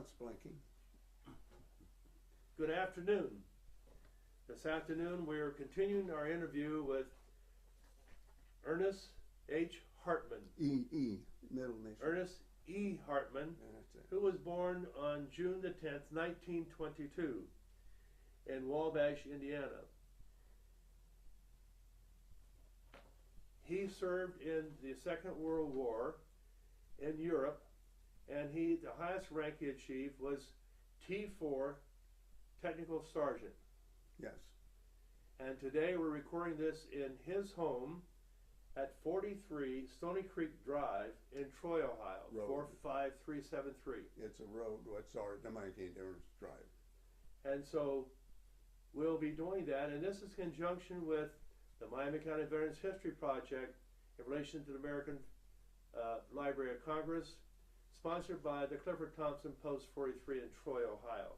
it's blinking. Good afternoon. This afternoon we're continuing our interview with Ernest H. Hartman. Middle initial. Ernest E. Hartman, That's it. who was born on June the 10th, 1922 in Wabash, Indiana. He served in the Second World War in Europe, and the highest rank he achieved was T4 Technical Sergeant. Yes. And today we're recording this in his home at 43 Stony Creek Drive in Troy, Ohio, Road. 45373. It's a road. What's our the Mighty Endurance Drive? And so we'll be doing that, and this is in conjunction with the Miami County Veterans History Project in relation to the American Library of Congress, sponsored by the Clifford Thompson Post 43 in Troy, Ohio.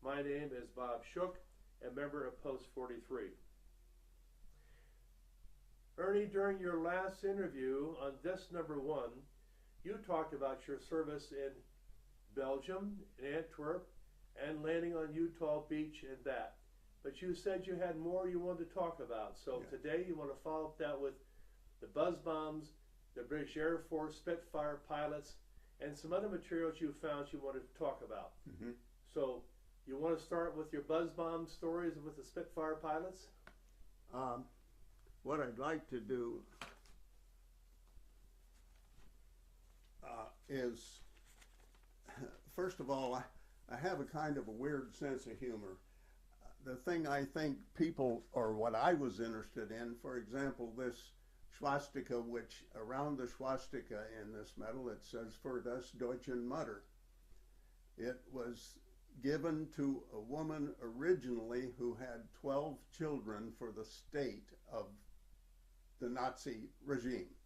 My name is Bob Shook, a member of Post 43. Ernie, during your last interview on this #1, you talked about your service in Belgium, in Antwerp, and landing on Utah Beach and that. But you said you had more you wanted to talk about. So Yeah. today you want to follow up that with the buzz bombs, the British Air Force Spitfire pilots, and some other materials you found you wanted to talk about. Mm-hmm. So you want to start with your buzz bomb stories with the Spitfire pilots? What I'd like to do is, first of all, I have a kind of a weird sense of humor. The thing I think people, or what I was interested in, for example, this swastika, which around the swastika in this medal, it says "für das Deutschen Mutter." It was given to a woman originally who had 12 children for the state of the Nazi regime.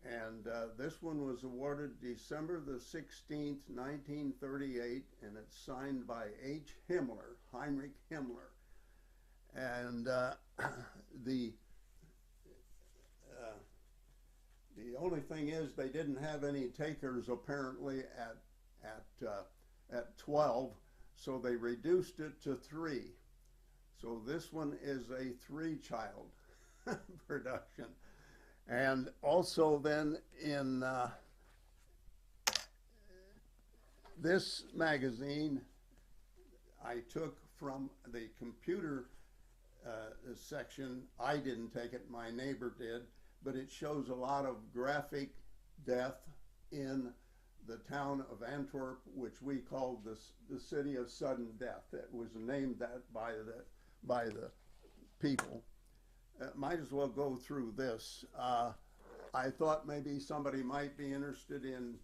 And this one was awarded December the 16th, 1938, and it's signed by H. Himmler, Heinrich Himmler. And the only thing is they didn't have any takers apparently at 12, so they reduced it to 3. So this one is a 3-child production. And also then in this magazine, I took from the computer section. I didn't take it, my neighbor did, but it shows a lot of graphic death in the town of Antwerp, which we called the city of sudden death. It was named that by the people. Might as well go through this. I thought maybe somebody might be interested in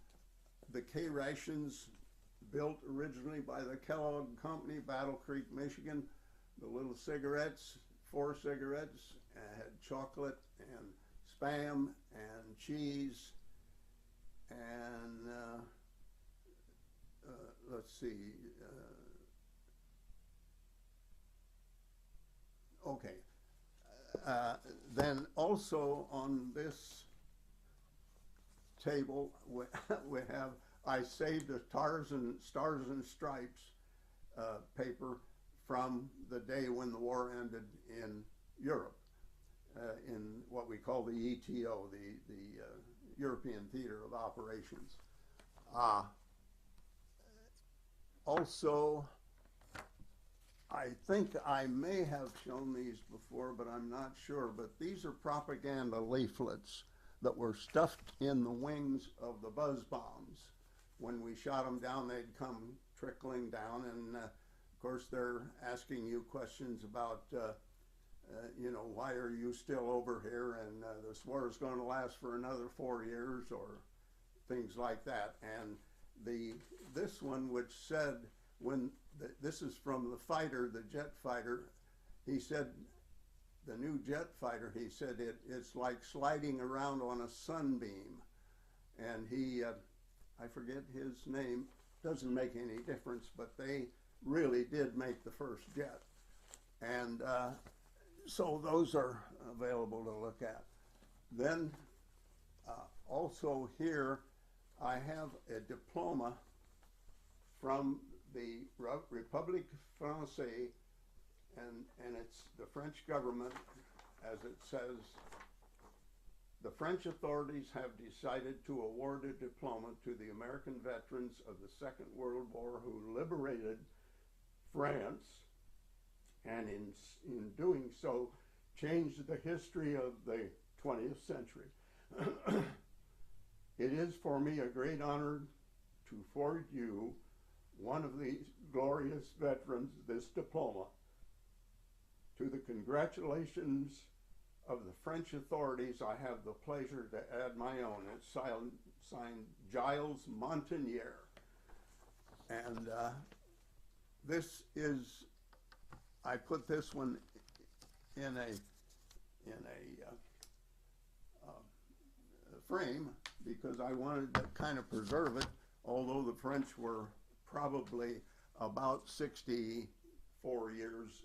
the K rations built originally by the Kellogg Company, Battle Creek, Michigan. The little cigarettes, 4 cigarettes, had chocolate and Spam and cheese and let's see. Okay. Then also on this table we have, I saved a Stars and Stripes paper from the day when the war ended in Europe, in what we call the ETO, the European Theater of Operations. Also, I think I may have shown these before, but I'm not sure. But these are propaganda leaflets that were stuffed in the wings of the buzz bombs. When we shot them down, they'd come trickling down, and of course they're asking you questions about, you know, why are you still over here, and this war is going to last for another 4 years, or things like that. And this one, which said, this is from the fighter, the jet fighter. He said, the new jet fighter, he said, it's like sliding around on a sunbeam. And he, I forget his name, doesn't make any difference, but they really did make the first jet. And so those are available to look at. Then also here, I have a diploma from the République Française, and it's the French government, as it says, the French authorities have decided to award a diploma to the American veterans of the Second World War who liberated France, and in doing so, changed the history of the 20th century. It is for me a great honor to forward you, one of these glorious veterans, this diploma. To the congratulations of the French authorities, I have the pleasure to add my own. It's signed Giles Montagnier. And this is, I put this one in a frame because I wanted to kind of preserve it, although the French were probably about 64 years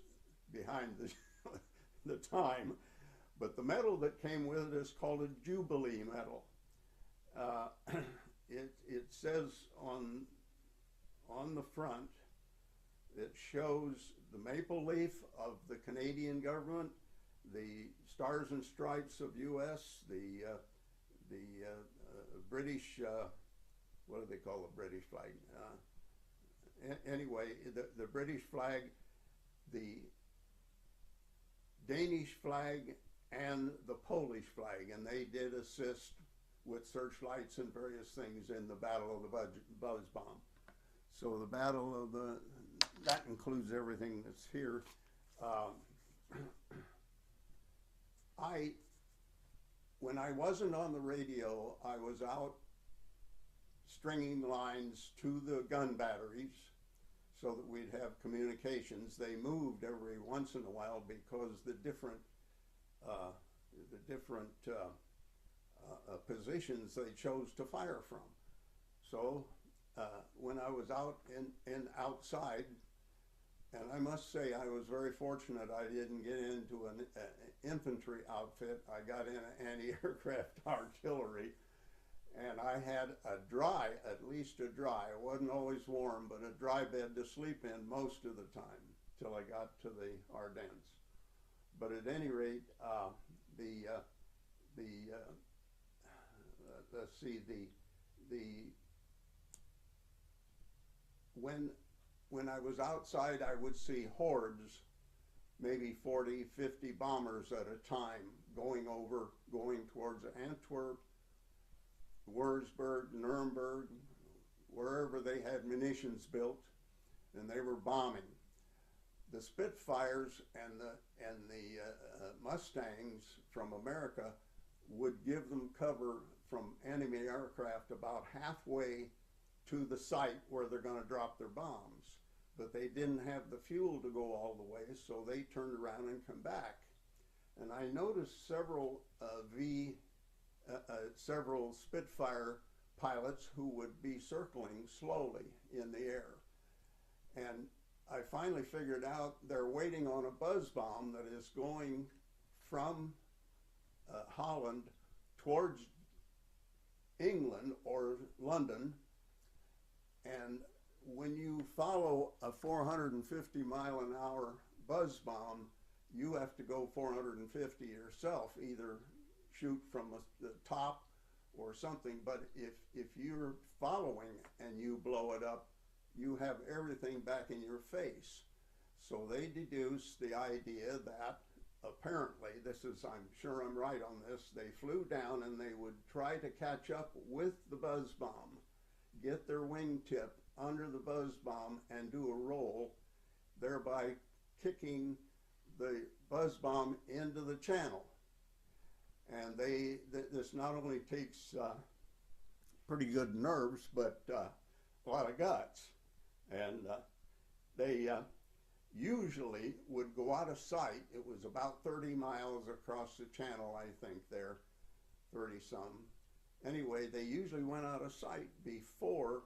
behind the time. But the medal that came with it is called a Jubilee Medal. It says on the front, it shows the maple leaf of the Canadian government, the Stars and Stripes of U.S., the British, what do they call the British flag? Anyway, the British flag, the Danish flag, and the Polish flag, and they did assist with searchlights and various things in the Battle of the Buzz Bomb. So the Battle of that includes everything that's here. When I wasn't on the radio, I was out stringing lines to the gun batteries so that we'd have communications. They moved every once in a while because the different positions they chose to fire from. So when I was out in outside, and I must say I was very fortunate I didn't get into an infantry outfit. I got in anti-aircraft artillery, and I had at least a dry, it wasn't always warm, but a dry bed to sleep in most of the time till I got to the Ardennes. But at any rate, let's see, when I was outside, I would see hordes, maybe 40, 50 bombers at a time going towards Antwerp, Wurzburg, Nuremberg, wherever they had munitions built, and they were bombing. The Spitfires and the Mustangs from America would give them cover from enemy aircraft about halfway to the site where they're going to drop their bombs. But they didn't have the fuel to go all the way, so they turned around and come back. And I noticed several Spitfire pilots who would be circling slowly in the air. And I finally figured out they're waiting on a buzz bomb that is going from Holland towards England or London. And when you follow a 450 mile an hour buzz bomb, you have to go 450 yourself, either shoot from the top or something. But if you're following and you blow it up, you have everything back in your face. So they deduced the idea that apparently, I'm sure I'm right on this, they flew down and they would try to catch up with the buzz bomb, get their wingtip under the buzz bomb and do a roll, thereby kicking the buzz bomb into the channel. And this not only takes pretty good nerves, but a lot of guts. And they usually would go out of sight. It was about 30 miles across the channel, I think, there, 30-some. Anyway, they usually went out of sight before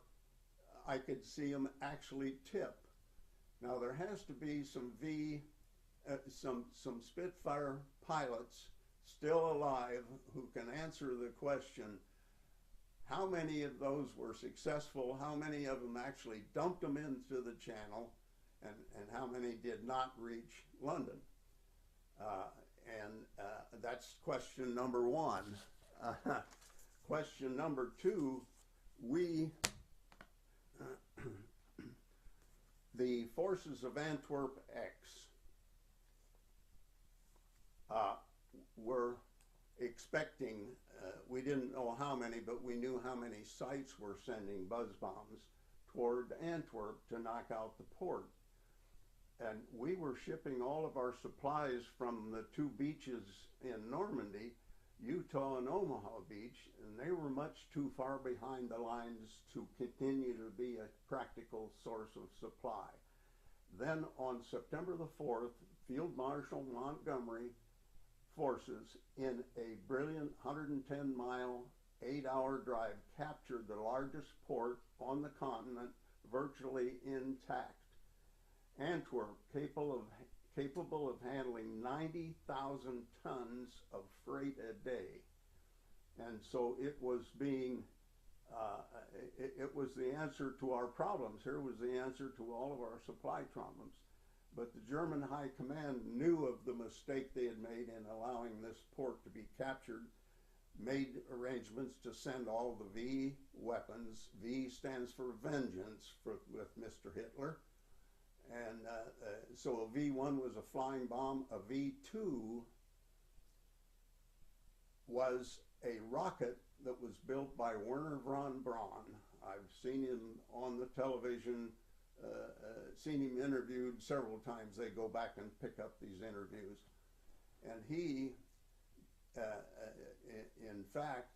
I could see them actually tip. Now, there has to be some Spitfire pilots still alive who can answer the question, how many of those were successful, how many of them actually dumped them into the channel, and how many did not reach London. That's question number one. Question number two, the forces of Antwerp X were expecting, we didn't know how many, but we knew how many sites were sending buzz bombs toward Antwerp to knock out the port. And we were shipping all of our supplies from the two beaches in Normandy, Utah and Omaha Beach, and they were much too far behind the lines to continue to be a practical source of supply. Then on September the 4th, Field Marshal Montgomery forces in a brilliant 110-mile, 8-hour drive captured the largest port on the continent virtually intact. Antwerp, capable of handling 90,000 tons of freight a day. And so it was being, it was the answer to our problems. Here was the answer to all of our supply problems. But the German High Command knew of the mistake they had made in allowing this port to be captured, made arrangements to send all the V weapons. V stands for vengeance with Mr. Hitler. And so a V1 was a flying bomb. A V2 was a rocket that was built by Werner von Braun. I've seen him on the television, seen him interviewed several times. They go back and pick up these interviews. And he, in fact,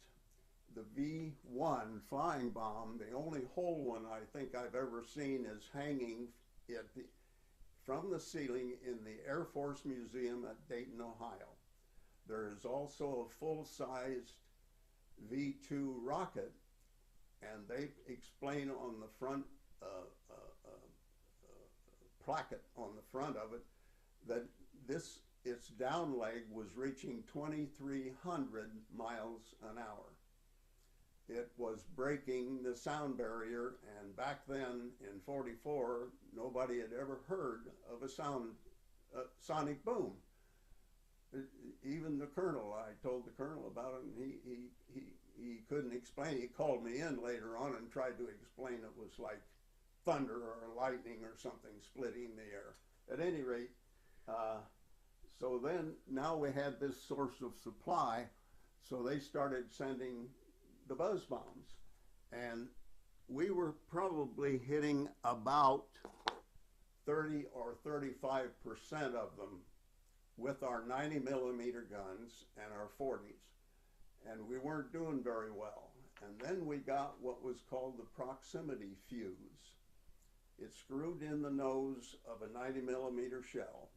the V1 flying bomb, the only whole one I think I've ever seen, is hanging from the ceiling in the Air Force Museum at Dayton, Ohio. There is also a full-sized V2 rocket, and they explain on the front placket on the front of it that its down leg was reaching 2,300 miles an hour. It was breaking the sound barrier, and back then in '44, nobody had ever heard of a sonic boom. Even the colonel, I told the colonel about it, and he couldn't explain. He called me in later on and tried to explain it was like thunder or lightning or something splitting the air. At any rate, so then now we had this source of supply, so they started sending the buzz bombs, and we were probably hitting about 30 or 35% of them with our 90 millimeter guns and our 40s, and we weren't doing very well. And then we got what was called the proximity fuse. It screwed in the nose of a 90 millimeter shell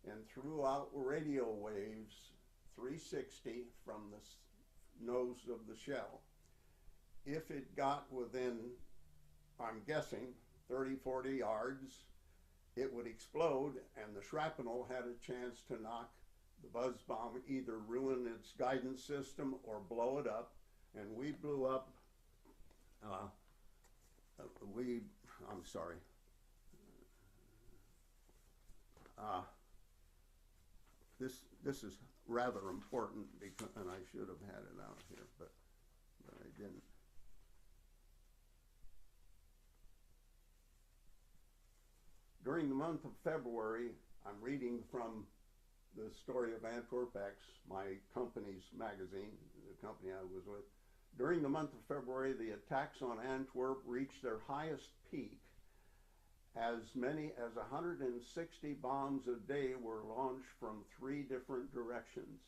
and threw out radio waves 360 from the nose of the shell. If it got within, I'm guessing, 30, 40 yards, it would explode, and the shrapnel had a chance to knock the buzz bomb, either ruin its guidance system or blow it up. And we blew up, I'm sorry. This is rather important, because, and I should have had it out here, but I didn't. During the month of February, I'm reading from the story of Antwerp X, my company's magazine, the company I was with. During the month of February, the attacks on Antwerp reached their highest peak. As many as 160 bombs a day were launched from 3 different directions.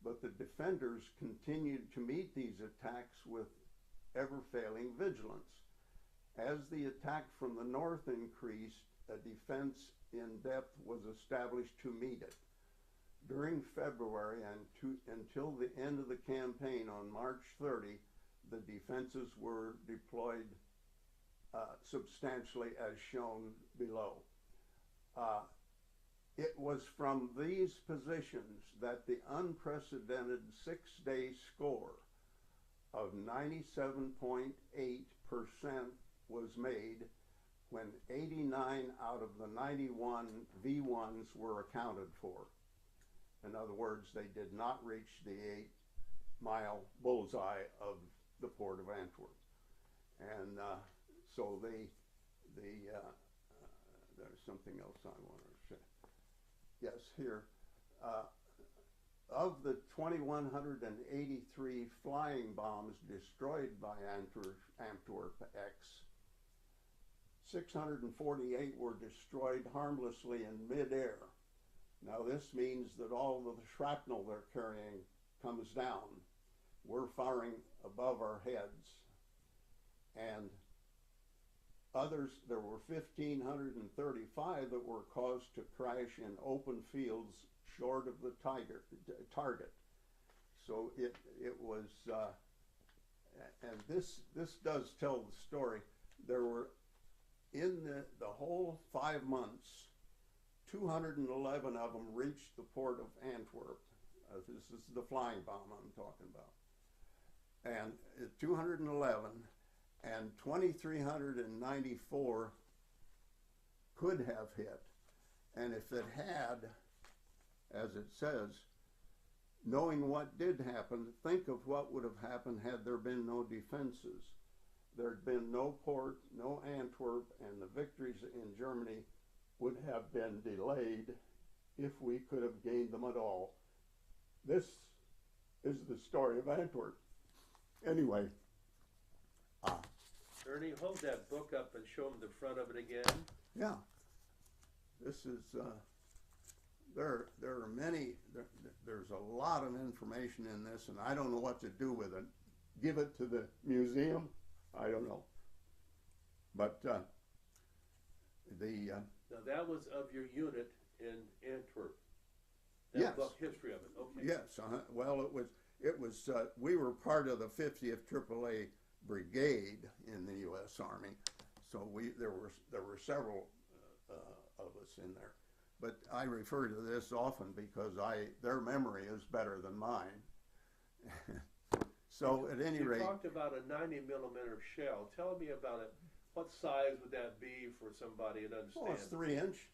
But the defenders continued to meet these attacks with ever-failing vigilance. As the attack from the north increased, a defense in depth was established to meet it. During February and until the end of the campaign on March 30, the defenses were deployed substantially as shown below. It was from these positions that the unprecedented 6-day score of 97.8% was made when 89 out of the 91 V1s were accounted for. In other words, they did not reach the 8-mile bullseye of the Port of Antwerp. And so there's something else I want to say. Yes, here. Of the 2,183 flying bombs destroyed by Antwerp X, 648 were destroyed harmlessly in midair. Now this means that all of the shrapnel they're carrying comes down. We're firing above our heads. And others, there were 1,535 that were caused to crash in open fields short of the target. So it was, and this does tell the story. There were, in the whole 5 months, 211 of them reached the port of Antwerp. This is the flying bomb I'm talking about. And 211, and 2,394 could have hit. And if it had, as it says, knowing what did happen, think of what would have happened had there been no defenses. There'd been no port, no Antwerp, and the victories in Germany would have been delayed if we could have gained them at all. This is the story of Antwerp. Anyway. Ernie, hold that book up and show them the front of it again. Yeah. This is, there are many, there's a lot of information in this, and I don't know what to do with it. Give it to the museum? I don't know. But now that was of your unit in Antwerp. That yes. book history of it. Okay. Yes. Well, it was. We were part of the 50th AAA Brigade in the U.S. Army, so there were several of us in there. But I refer to this often because their memory is better than mine. So at any rate, you talked about a 90mm shell. Tell me about it. What size would that be for somebody to understand? well, it's 3-inch.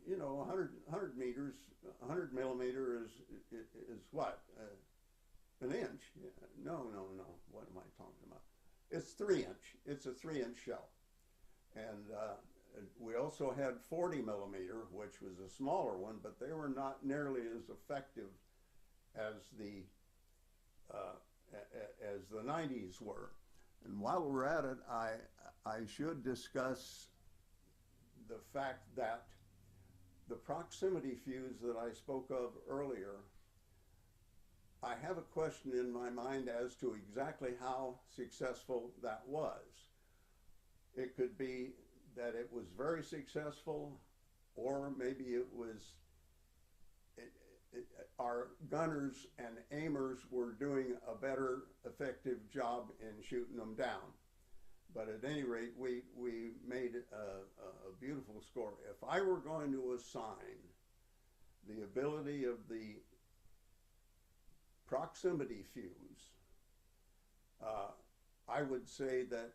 You know, 100 meters, 100 millimeter is what? An inch? No. What am I talking about? It's 3-inch. It's a 3-inch shell. And we also had 40 millimeter, which was a smaller one, but they were not nearly as effective as the 90s were. And while we're at it, I should discuss the fact that the proximity fuse that I spoke of earlier, I have a question in my mind as to exactly how successful that was. It could be that it was very successful, or maybe it was our gunners and aimers were doing a better effective job in shooting them down. But at any rate, we made a beautiful score. If I were going to assign the ability of the proximity fuse, I would say that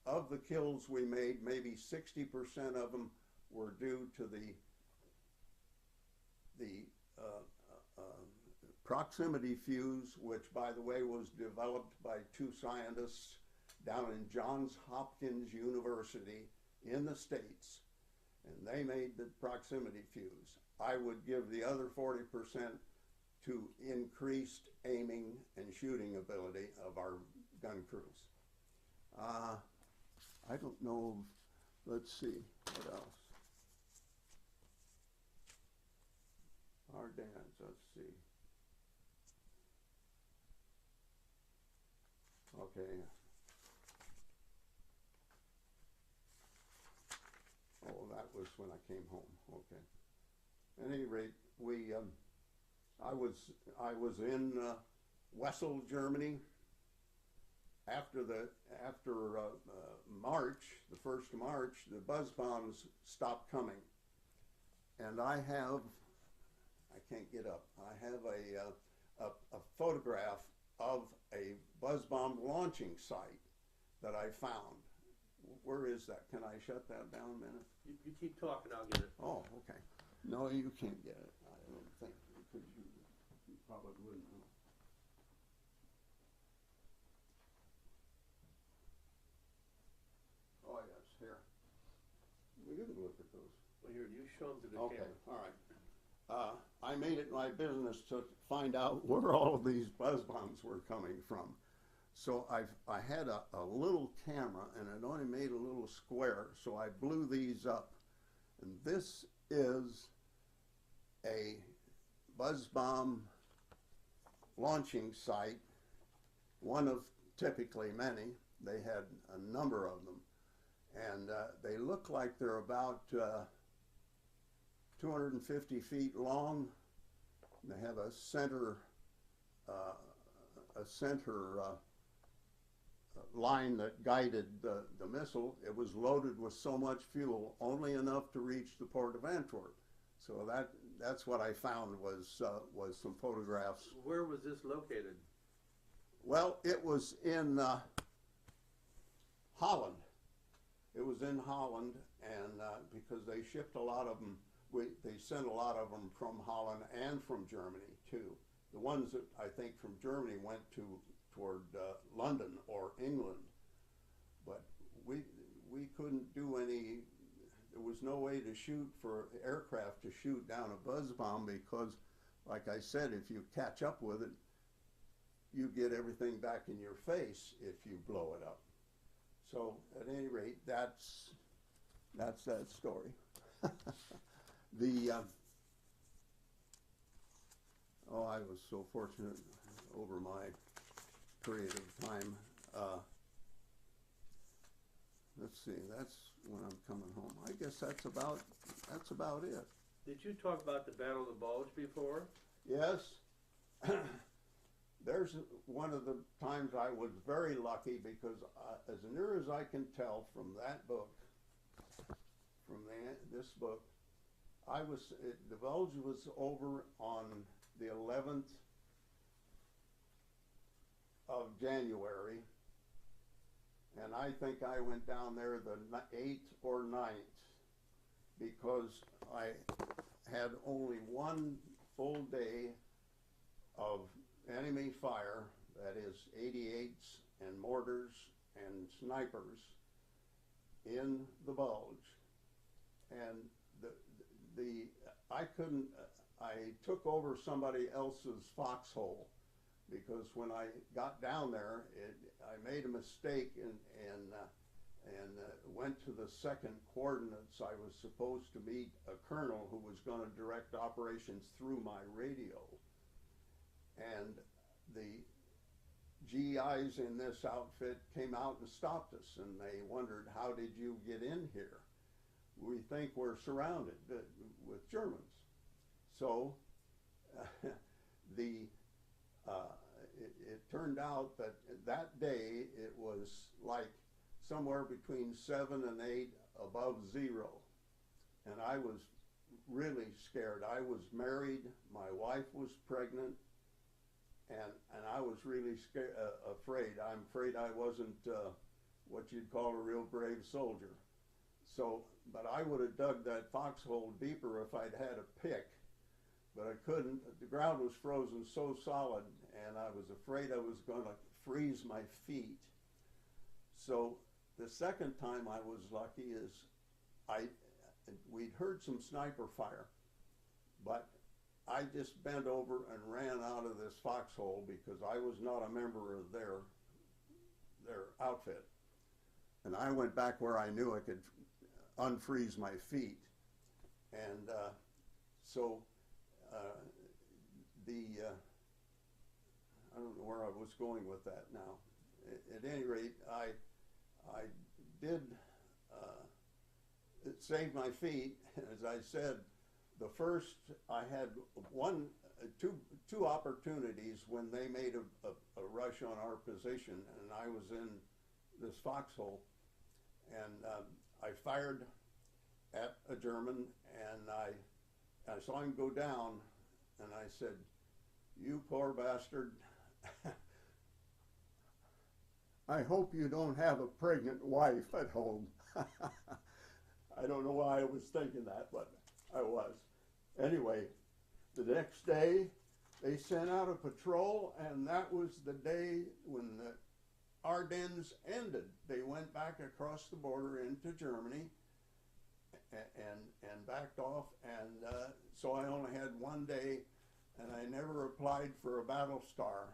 of the kills we made, maybe 60% of them were due to the proximity fuse, which, by the way, was developed by 2 scientists down in Johns Hopkins University in the States, and they made the proximity fuse. I would give the other 40% to increased aiming and shooting ability of our gun crews. I don't know, let's see, what else? Ardennes, let's see. Okay. Oh, that was when I came home. Okay. At any rate, I was in Wessel, Germany. After March, the 1st of March, the buzz bombs stopped coming, and I can't get up. I have a photograph of a buzz bomb launching site that I found. Where is that? Can I shut that down a minute? You keep talking, I'll get it. Oh, okay. No, you can't get it. I don't think, because you probably wouldn't know. Oh, yes, here. Well, you can look at those. Well, here, you show them to the Okay, camera. all right. I made it my business to find out where all of these buzz bombs were coming from. So I had a little camera, and it only made a little square, so I blew these up. And this is a buzz bomb launching site, one of typically many. They had a number of them. And they look like they're about 250 feet long. They have a center line that guided the missile. It was loaded with so much fuel, only enough to reach the port of Antwerp. So that's what I found was some photographs. Where was this located? Well, it was in Holland. It was in Holland, and because they shipped a lot of them, they sent a lot of them from Holland and from Germany too. The ones that I think from Germany went toward London or England, but we couldn't do any. There was no way to shoot for aircraft to shoot down a buzz bomb because, like I said, if you catch up with it, you get everything back in your face if you blow it up. So at any rate, that's that story. I was so fortunate over my period of time. Let's see, that's when I'm coming home. I guess that's about it. Did you talk about the Battle of the Bulge before? Yes. There's one of the times I was very lucky because as near as I can tell from that book, this book, the Bulge was over on the 11th of January, and I think I went down there the 8th or 9th because I had only one full day of enemy fire, that is 88s and mortars and snipers in the Bulge. And I took over somebody else's foxhole because when I got down there, I made a mistake and went to the second coordinates. I was supposed to meet a colonel who was going to direct operations through my radio. And the GIs in this outfit came out and stopped us, and they wondered, how did you get in here? We think we're surrounded with Germans. So it turned out that day it was like somewhere between 7 and 8 above zero. And I was really scared. I was married, my wife was pregnant, and I was really afraid. I'm afraid I wasn't what you'd call a real brave soldier. So, but I would have dug that foxhole deeper if I'd had a pick, but I couldn't. The ground was frozen so solid, and I was afraid I was going to freeze my feet. So the second time I was lucky is we'd heard some sniper fire, but I just bent over and ran out of this foxhole because I was not a member of their outfit. And I went back where I knew I could unfreeze my feet. And I don't know where I was going with that now. At any rate, I did save my feet. As I said, the first, I had two opportunities when they made a rush on our position, and I was in this foxhole, and I fired at a German, and I saw him go down, and I said, "You poor bastard, I hope you don't have a pregnant wife at home. I don't know why I was thinking that, but I was. Anyway, the next day they sent out a patrol, and that was the day when the Ardennes ended. They went back across the border into Germany and backed off, and so I only had one day, and I never applied for a battle star.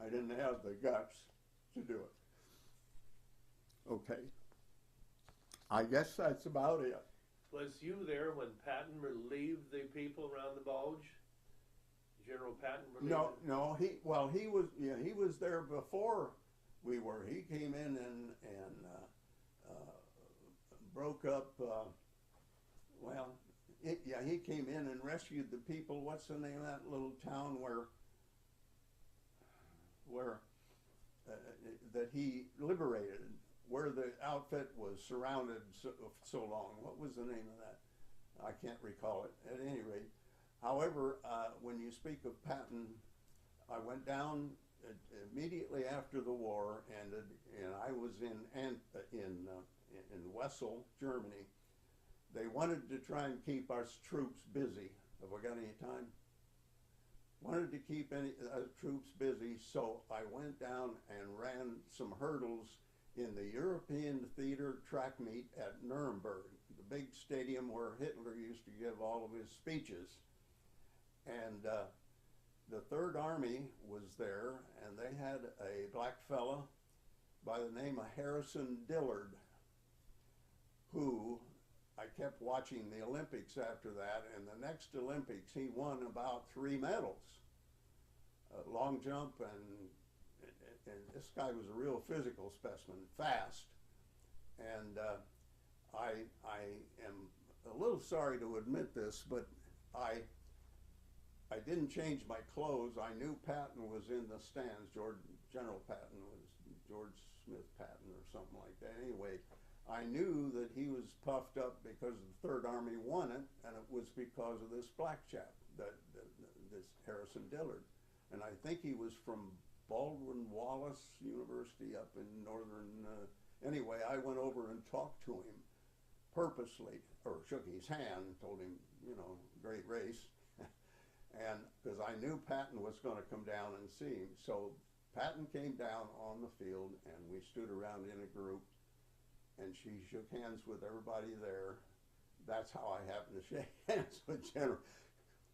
I didn't have the guts to do it. Okay. I guess that's about it. Was you there when Patton relieved the people around the bulge? General Patton relieved No, them? no, he was there before we were. He came in and broke up, he came in and rescued the people. What's the name of that little town where that he liberated, where the outfit was surrounded so long? What was the name of that? I can't recall it. At any rate, however, when you speak of Patton, I went down immediately after the war ended, and I was in Wessel, Germany. They wanted to try and keep our troops busy. Have we got any time? Wanted to keep troops busy, so I went down and ran some hurdles in the European Theater track meet at Nuremberg, the big stadium where Hitler used to give all of his speeches. And the Third Army was there, and they had a black fella by the name of Harrison Dillard, who I kept watching the Olympics after that, and the next Olympics he won about 3 medals, long jump, and this guy was a real physical specimen, fast. And I am a little sorry to admit this, but I didn't change my clothes. I knew Patton was in the stands. General Patton was George Smith Patton or something like that. Anyway, I knew that he was puffed up because the Third Army won it, and it was because of this black chap, this Harrison Dillard. And I think he was from Baldwin Wallace University up in northern, anyway, I went over and talked to him purposely, or shook his hand, told him, great race. And because I knew Patton was going to come down and see him. So Patton came down on the field, and we stood around in a group, and she shook hands with everybody there. That's how I happened to shake hands with General.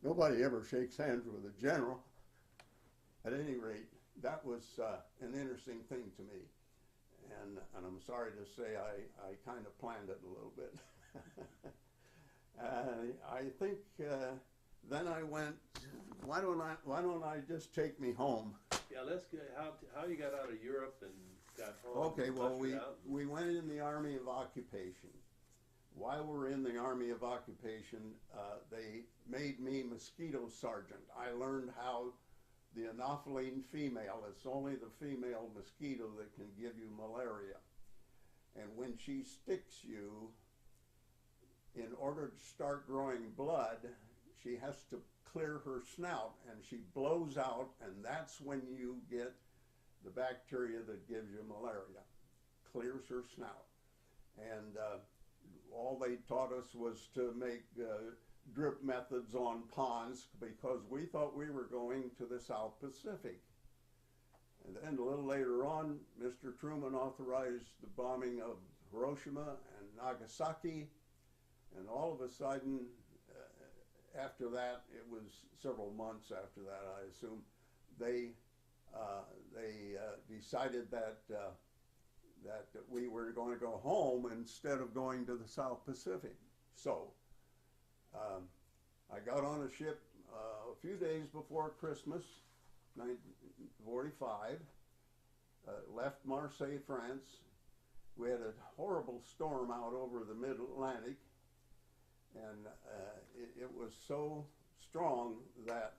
Nobody ever shakes hands with a general. At any rate, that was an interesting thing to me. And I'm sorry to say I kind of planned it a little bit. I think then I went, why don't I just take me home? Yeah, let's get how you got out of Europe and got home. Okay, well, we went in the Army of Occupation. While we're in the Army of Occupation, they made me mosquito sergeant. I learned how the Anopheline female, it's only the female mosquito that can give you malaria. And when she sticks you, in order to start growing blood, she has to clear her snout, and she blows out, and that's when you get the bacteria that gives you malaria. Clears her snout. And all they taught us was to make drip methods on ponds, because we thought we were going to the South Pacific. And then a little later on, Mr. Truman authorized the bombing of Hiroshima and Nagasaki, and all of a sudden, after that, it was several months after that, I assume, they decided that we were going to go home instead of going to the South Pacific. So I got on a ship a few days before Christmas, 1945, left Marseille, France. We had a horrible storm out over the mid-Atlantic, and it was so strong that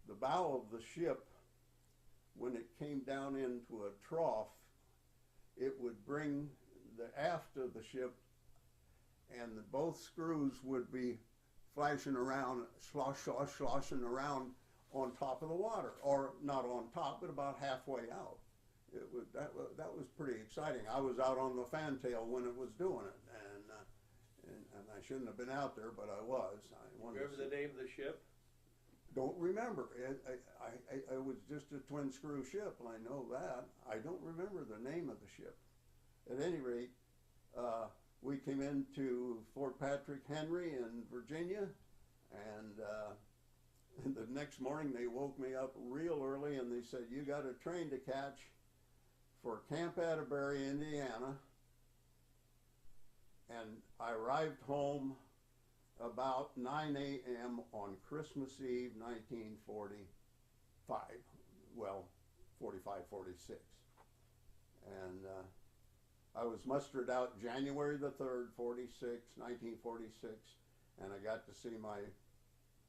the bow of the ship, when it came down into a trough, it would bring the aft of the ship, and both screws would be flashing around, sloshing around on top of the water, or not on top, but about halfway out. that was pretty exciting. I was out on the fantail when it was doing it, and I shouldn't have been out there, but I was. Remember the name of the ship? Don't remember. It was just a twin screw ship, and I know that. I don't remember the name of the ship. At any rate, we came into Fort Patrick Henry in Virginia, and the next morning they woke me up real early and they said, "You got a train to catch for Camp Atterbury, Indiana." And I arrived home about 9 a.m. on Christmas Eve, 1945. Well, 45, 46. And I was mustered out January the 3rd, 1946, and I got to see my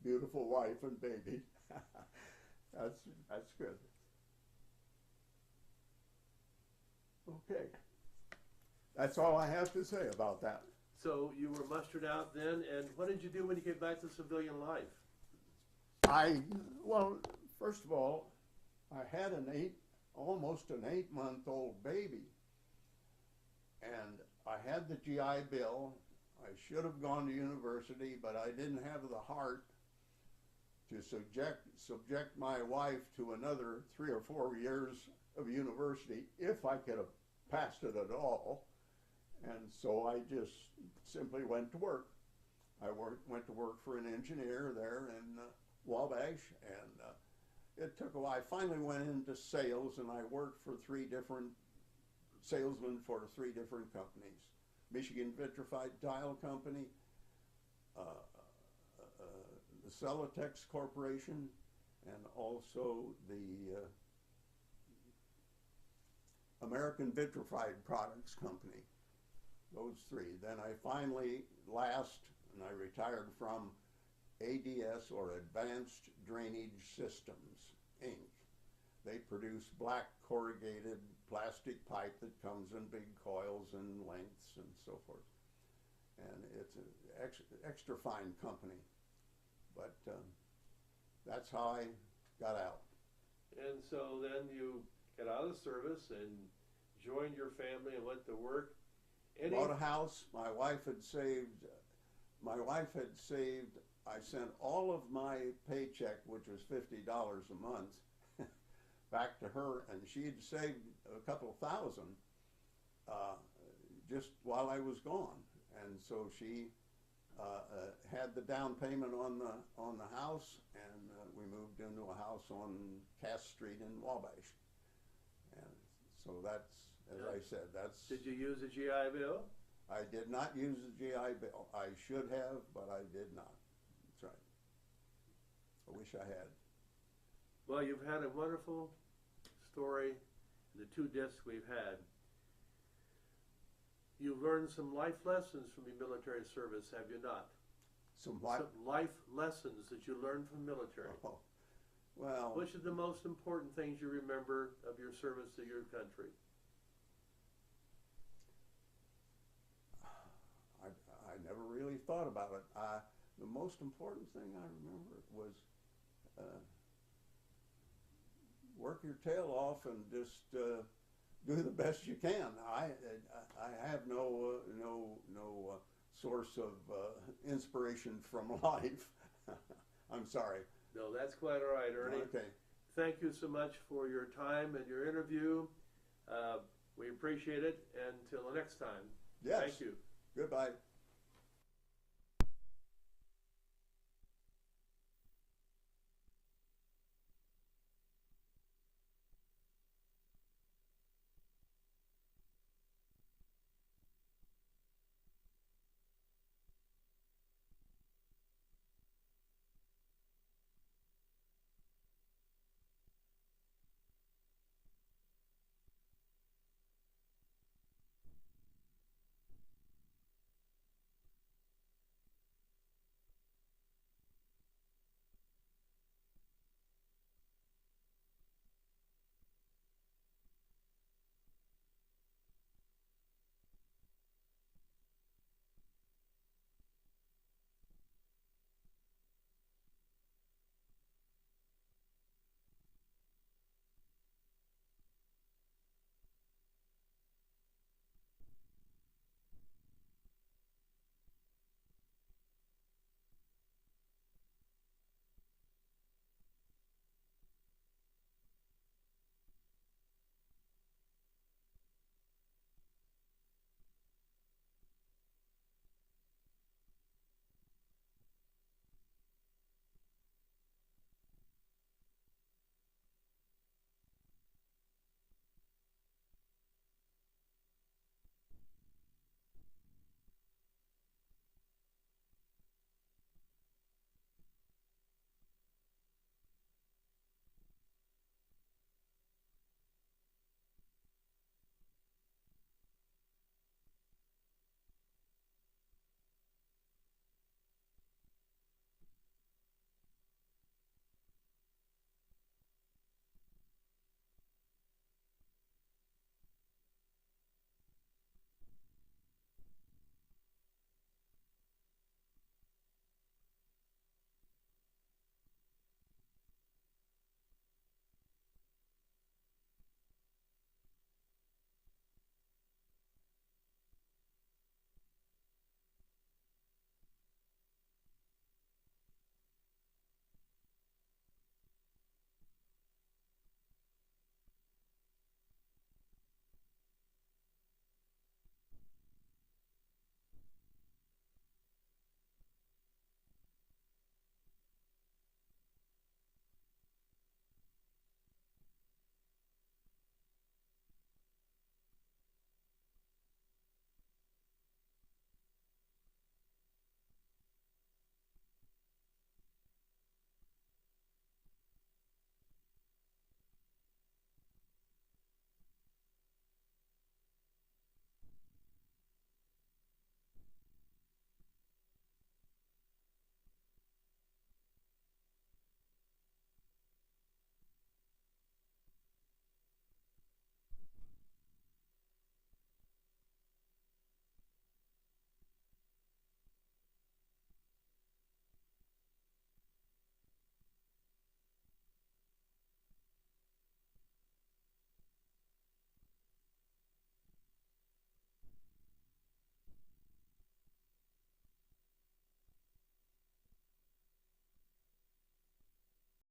beautiful wife and baby. That's good. Okay. That's all I have to say about that. So you were mustered out then, and what did you do when you came back to civilian life? Well, first of all, I had almost an 8-month-old baby, and I had the GI Bill. I should have gone to university, but I didn't have the heart to subject my wife to another 3 or 4 years of university if I could have passed it at all. And so I just simply went to work. I went to work for an engineer there in Wabash, and it took a while. I finally went into sales, and I worked for 3 different salesmen for 3 different companies. Michigan Vitrified Tile Company, the Celotex Corporation, and also the American Vitrified Products Company. Those 3. Then I finally and I retired from ADS, or Advanced Drainage Systems, Inc. They produce black corrugated plastic pipe that comes in big coils and lengths and so forth. And it's an extra fine company. But that's how I got out. And so then you got out of the service and joined your family and went to work. Bought a house. My wife had saved, I sent all of my paycheck, which was $50 a month, back to her, and she'd saved a couple of thousand just while I was gone. And so she had the down payment on the house, and we moved into a house on Cass Street in Wabash. And so that's, as I said, that's... Did you use a GI Bill? I did not use the GI Bill. I should have, but I did not. That's right. I wish I had. Well, you've had a wonderful story, the 2 discs we've had. You've learned some life lessons from your military service, have you not? Some what? Some life lessons that you learned from military. Oh, well... Which are the most important things you remember of your service to your country? I never really thought about it. The most important thing I remember was work your tail off and just do the best you can. I have no source of inspiration from life. I'm sorry. No, that's quite all right, Ernie. Okay. Thank you so much for your time and your interview. We appreciate it. Until the next time. Yes. Thank you. Goodbye.